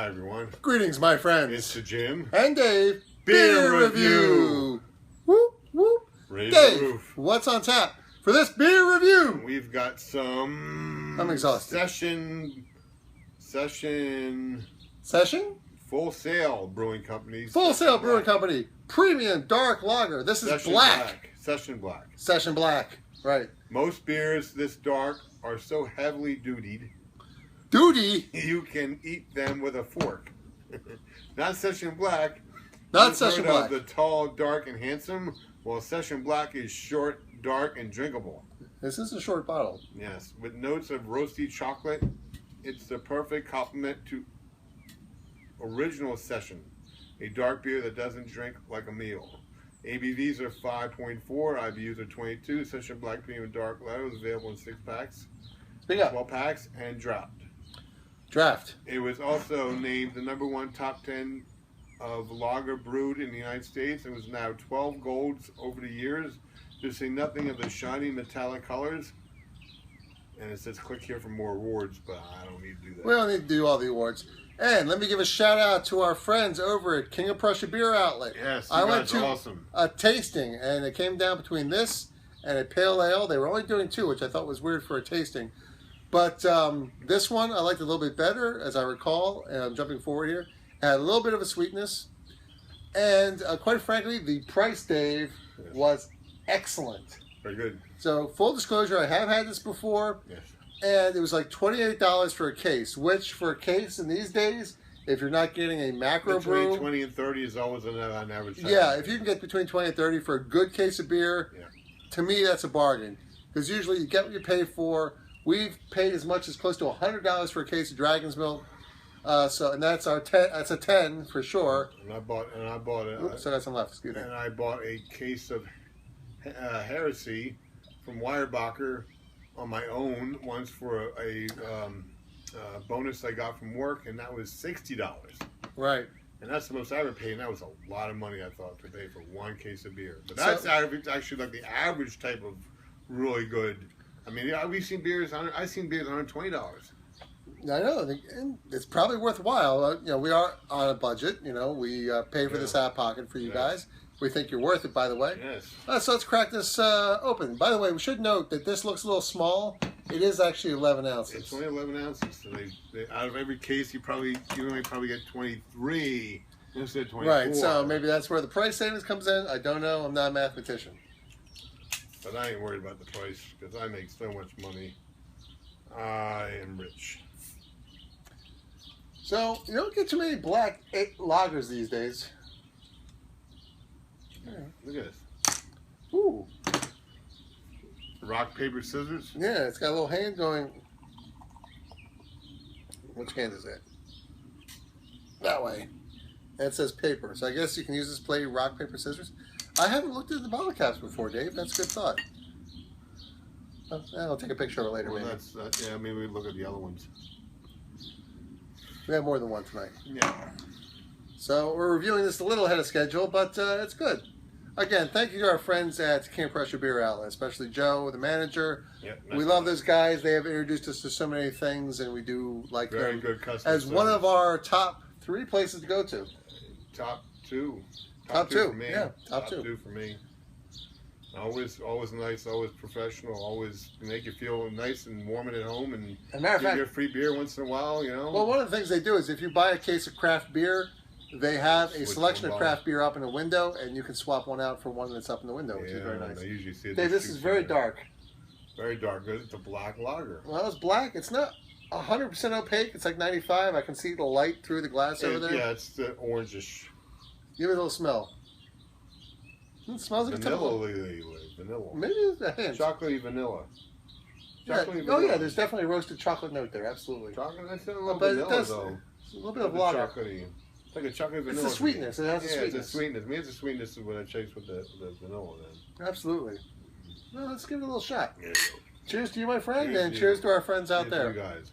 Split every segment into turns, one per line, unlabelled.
everyone.
Greetings, my friends.
It's the Jimm
and Dave.
Beer Review.
Whoop, whoop.
Raise
Dave,
the roof.
what's on tap for this beer review?
We've got some...
I'm exhausted.
Session... Full Sail Brewing Company.
Full Sail Brewing Company. Premium Dark Lager. This is black.
Session Black.
Session Black. Right.
Most beers this dark are so heavily dutied.
Duty?
You can eat them with a fork. Not Session Black.
Not Session Black.
The tall, dark, and handsome, while Session Black is short, dark, and drinkable.
This is a short bottle.
Yes, with notes of roasty chocolate. It's the perfect complement to Original Session, a dark beer that doesn't drink like a meal. ABVs are 5.4, IBUs are 22. Session Black Premium Dark Lager is available in 6-packs, 12 packs, and draft. It was also named the #1 top 10 of lager brewed in the United States. It was now 12 golds over the years. To say nothing of the shiny metallic colors. And it says click here for more awards, but I don't need to do that.
We don't need to do all the awards. And let me give a shout out to our friends over at King of Prussia Beer Outlet.
Yes,
I went to
awesome.
a tasting, and it came down between this and a pale ale. They were only doing 2, which I thought was weird for a tasting. But this one I liked a little bit better, as I recall. And I'm jumping forward here. It had a little bit of a sweetness. And quite frankly, the price, Dave, was excellent.
Very good.
So, full disclosure, I have had this before.
Yes.
And it was like $28 for a case, which for a case in these days, if you're not getting a macro brew...
Between 20 and 30 is always an average size.
Yeah, if you can get between 20 and 30 for a good case of beer, to me that's a bargain. Because usually you get what you pay for. We've paid as much as close to $100 for a case of Dragon's Milk. And that's that's a 10 for sure.
And I bought it.
Oops, I got some left. Excuse me.
And I bought a case of Heresy from Weyerbacher on my own once for a bonus I got from work, and that was $60.
Right.
And that's the most I ever paid, and that was a lot of money I thought to pay for one case of beer. But that's actually like the average type of really good. I mean, we've seen beers. I've seen beers $120.
I know. And it's probably worthwhile. We are on a budget. We pay for this out of pocket for you guys. We think you're worth it, by the way.
Yes.
So let's crack this open. By the way, we should note that this looks a little small. It is actually 11 ounces.
It's only 11 ounces. So they out of every case, you only probably get 23 instead of 24.
Right. So maybe that's where the price savings comes in. I don't know. I'm not a mathematician.
But I ain't worried about the price because I make so much money. I am rich. So
you don't get too many black lagers these days.
Look at this.
Ooh.
Rock, paper, scissors?
Yeah, it's got a little hand going. Which hand is it? That way. And it says paper. So I guess you can use this to play rock, paper, scissors. I haven't looked at the bottle caps before, Dave. That's a good thought. I'll take a picture of it later,
well,
maybe.
Yeah, maybe we look at the other ones.
We have more than one tonight.
Yeah. So
we're reviewing this a little ahead of schedule, but it's good. Again, thank you to our friends at King of Prussia Beer Outlet, especially Joe, the manager.
Yep,
we love those guys. They have introduced us to so many things, and we do like
very
them
good customer
as
service.
one of our top 3 places to go to.
Top 2.
Top 2
for me.
Yeah,
top two for me. Always nice, always professional, always make you feel nice and warm at home, and give you a free beer once in a while,
Well, one of the things they do is if you buy a case of craft beer, they have a selection of craft beer up in the window, and you can swap one out for one that's up in the window, which is very nice.
I usually see it.
Dave, this is very dark.
Very dark. It's a black lager.
Well, it's black. It's not 100% opaque. It's like 95. I can see the light through the glass over there.
Yeah, it's the orangish.
Give it a little smell. It smells like
vanilla.
Maybe it's a hint.
Chocolatey vanilla.
Yeah, there's definitely a roasted chocolate note there. Absolutely.
Chocolate? That's a little vanilla, though.
A little bit of lager.
Chocolatey. It's like a chocolate vanilla.
It's the sweetness. It has the sweetness.
It's a sweetness. Me, it's a sweetness when I chase with the vanilla then.
Absolutely. Well, let's give it a little shot.
Yeah.
Cheers to you, my friend, and cheers to our friends out there.
You guys.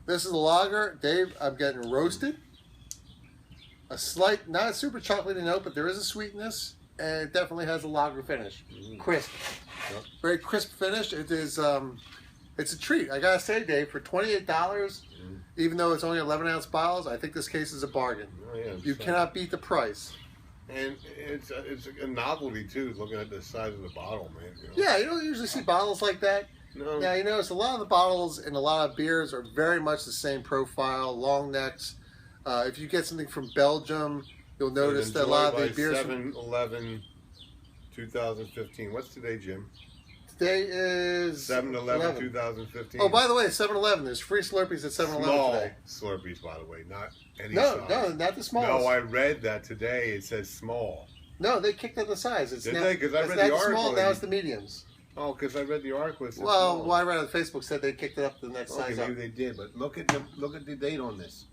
This is a lager. Dave, I'm getting roasted. A slight, not a super chocolatey note, but there is a sweetness. and it definitely has a lager finish. Crisp.
Yep.
Very crisp finish. It is, it's a treat. I gotta say, Dave, for $28, even though it's only 11-ounce bottles, I think this case is a bargain.
Oh, yeah,
You cannot beat the price.
And it's a novelty too, looking at the size of the bottle, man. You know?
Yeah, you don't usually see bottles like that.
No.
Now, you notice a lot of the bottles in a lot of beers are very much the same profile, long necks. If you get something from Belgium, you'll notice that a lot of the beers...
7/11/2015. What's today, Jim?
Today is...
7/11/2015.
Oh, by the way, 7-Eleven. There's free Slurpees at 7-Eleven
Small
today.
Slurpees, by the way, not any
No,
size.
no, not the smallest.
No, I read that today. It says small.
No, they kicked up the size. It's
Did
now,
they? 'Cause I
it's
read
not
the article
small, now
and-
it's the mediums.
Oh, because I read the article. It said
Well,
small.
what I read on Facebook said they kicked it up to the next
Okay,
size up.
maybe they did, but look at the date on this.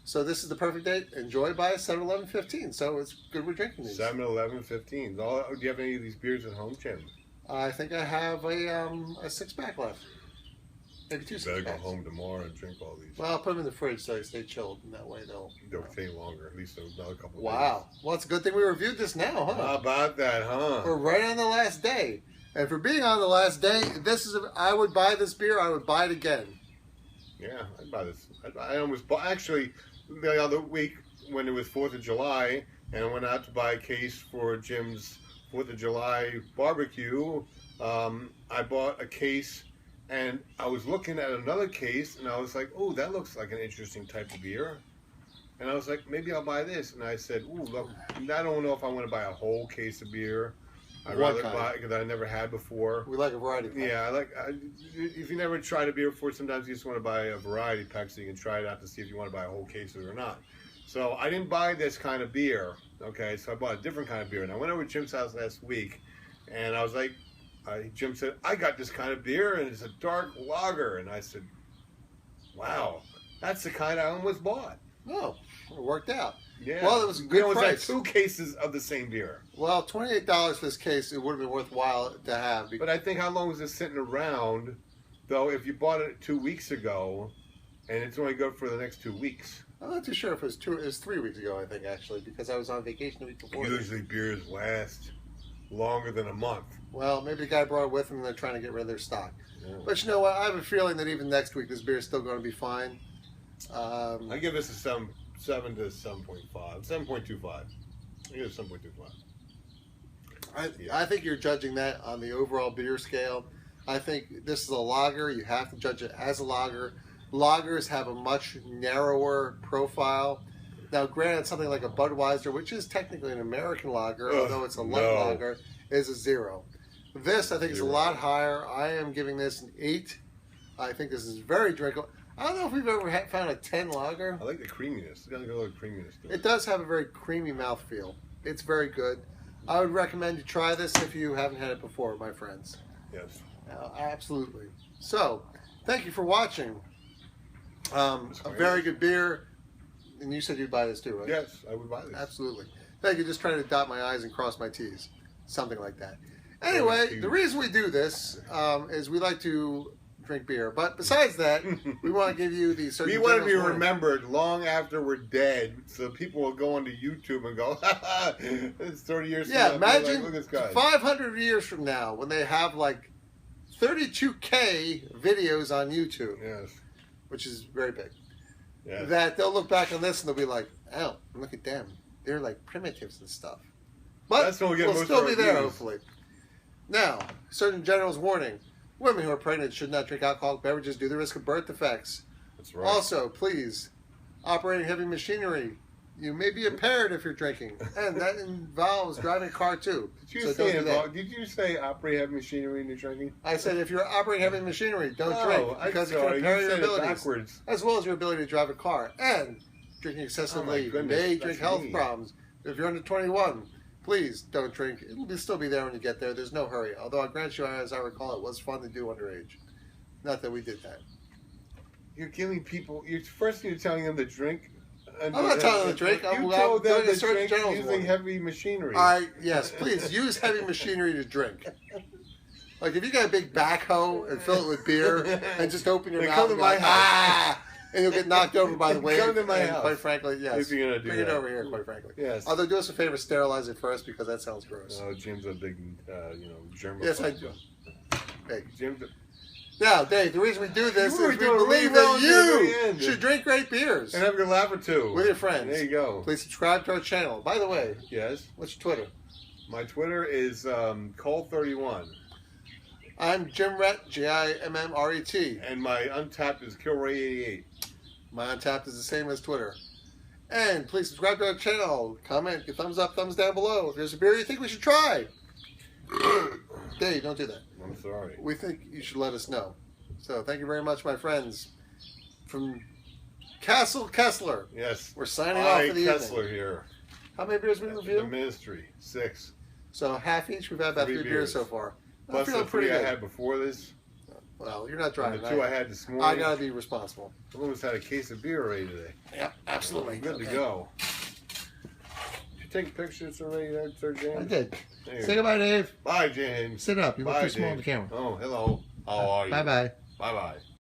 So this is the perfect date. Enjoyed by 7-Eleven-15. So it's good we're drinking these.
7/11/15. Do you have any of these beers at home, Jim?
I think I have a 6-pack left. Maybe 2
Better go
6-packs.
home tomorrow and drink all these.
Well, I'll put them in the fridge so they stay chilled, and that way they'll
stay longer, at least another couple of
Wow. Well, it's a good thing we reviewed this now, huh?
How about that, huh?
We're right on the last day. And for being on the last day, I would buy this beer. I would buy it again.
Yeah, I'd buy this. I almost bought, actually, the other week when it was 4th of July, and I went out to buy a case for Jim's 4th of July barbecue. I bought a case, and I was looking at another case, and I was like, oh, that looks like an interesting type of beer. And I was like, maybe I'll buy this. And I said, ooh, look, I don't know if I want to buy a whole case of beer. I'd rather buy it because I never had before.
We like a variety pack.
Yeah, if you never tried a beer before, sometimes you just want to buy a variety pack so you can try it out to see if you want to buy a whole case of it or not. So I didn't buy this kind of beer, okay? So I bought a different kind of beer. And I went over to Jim's house last week, and I was like, Jim said, I got this kind of beer, and it's a dark lager. And I said, wow, that's the kind I almost bought.
Oh, it worked out.
Yeah.
Well, it was a good
price. It was like 2 cases of the same beer.
Well, $28 for this case, it would have been worthwhile to have.
But I think how long was this sitting around, though, if you bought it 2 weeks ago, and it's only good for the next 2 weeks?
I'm not too sure if it was 2. It was 3 weeks ago, I think, actually, because I was on vacation the week before.
Usually beers last longer than a month.
Well, maybe the guy brought it with him and they're trying to get rid of their stock.
Yeah.
But you know what? I have a feeling that even next week this beer is still going to be fine.
I give this a 7 to 7.5. 7.25. I give it a 7.25.
I think you're judging that on the overall beer scale. I think this is a lager. You have to judge it as a lager. Lagers have a much narrower profile. Now, granted, something like a Budweiser, which is technically an American lager, although it's a light lager, is a 0. This, I think, is a lot higher. I am giving this an 8. I think this is very drinkable. I don't know if we've ever found a 10 lager.
I like the creaminess. It's got a little creaminess to it.
It does have a very creamy mouthfeel. It's very good. I would recommend you try this if you haven't had it before, my friends.
Yes.
Absolutely. So, thank you for watching. A very good beer. And you said you'd buy this too, right?
Yes, I would buy this.
Absolutely. Thank you. Just trying to dot my I's and cross my T's. Something like that. Anyway, the reason we do this is we like to drink beer. But besides that, we want to give you the Surgeon
We want to be
General's warning.
remembered long after we're dead, so people will go onto YouTube and go, ha ha, it's 30 years
Yeah,
from now.
imagine
Look at this guy.
500 years from now when they have like 32K videos on YouTube,
Yes.
which is very big.
Yes.
That they'll look back on this and they'll be like, oh, look at them. They're like primitives and stuff. But
That's when we get
we'll
most
still
of
be
our
there,
views.
hopefully. Now, Surgeon General's warning. Women who are pregnant should not drink alcoholic beverages due to the risk of birth defects.
That's right.
Also, please, operating heavy machinery. You may be impaired if you're drinking. And that involves driving a car, too.
Did you say operate heavy machinery in your drinking?
I said if you're operating heavy machinery, don't drink. Because it can impair your abilities.
Backwards.
As well as your ability to drive a car. And drinking excessively may drink health problems. If you're under 21, please don't drink. It'll still be there when you get there. There's no hurry. Although I grant you, as I recall, it was fun to do underage. Not that we did that.
You're giving people. First, you're telling them to drink.
I'm not telling them to drink.
You told them to drink
General's
using
warning.
heavy machinery.
Yes, please use heavy machinery to drink. Like if you got a big backhoe and fill it with beer and just open your
Then
mouth
come
and
to
go
my
like,
house.
And you'll get knocked over by the wave.
Come to my house.
Quite frankly, yes.
If you're gonna do
Bring it
that.
over here, quite frankly.
Yes.
Although, do us a favor, sterilize it first because that sounds gross.
Oh, Jim's a big, germaphobe.
Yes, I do. Hey.
Jim's
Now, Dave, the reason we do this
You were
is we
doing
believe
really well
that
until the very
you
end.
should drink great beers
and have a good laugh or two.
with your friends.
There you go.
Please subscribe to our channel. By the way,
Yes.
what's your Twitter?
My Twitter is Cole31.
I'm Jimmret, Jimmret.
And my Untapped is Kilray88.
My Untapped is the same as Twitter. And please subscribe to our channel. Comment, give thumbs up, thumbs down below. If there's a beer you think we should try. Dave, don't do that.
I'm sorry.
We think you should let us know. So thank you very much, my friends. From Castle Kessler,
Yes.
we're signing off for the
Kessler
evening.
here.
How many beers we
The
review?
Ministry. 6.
So half each. We've had about 3 beers so far. I'm
Plus
feeling
the
pretty
3 I
good.
had before this.
Well, you're not
And
driving.
the 2 I had this morning.
I gotta be responsible.
I almost had a case of beer already today.
Yep, absolutely.
Good to go. Did you take pictures already there, Sir James?
I did.
There you
Say
go.
goodbye, Dave.
Bye, James.
Sit up. You look
Bye,
too small in
James.
the camera.
Oh, hello. How are you?
Bye bye.
Bye-bye.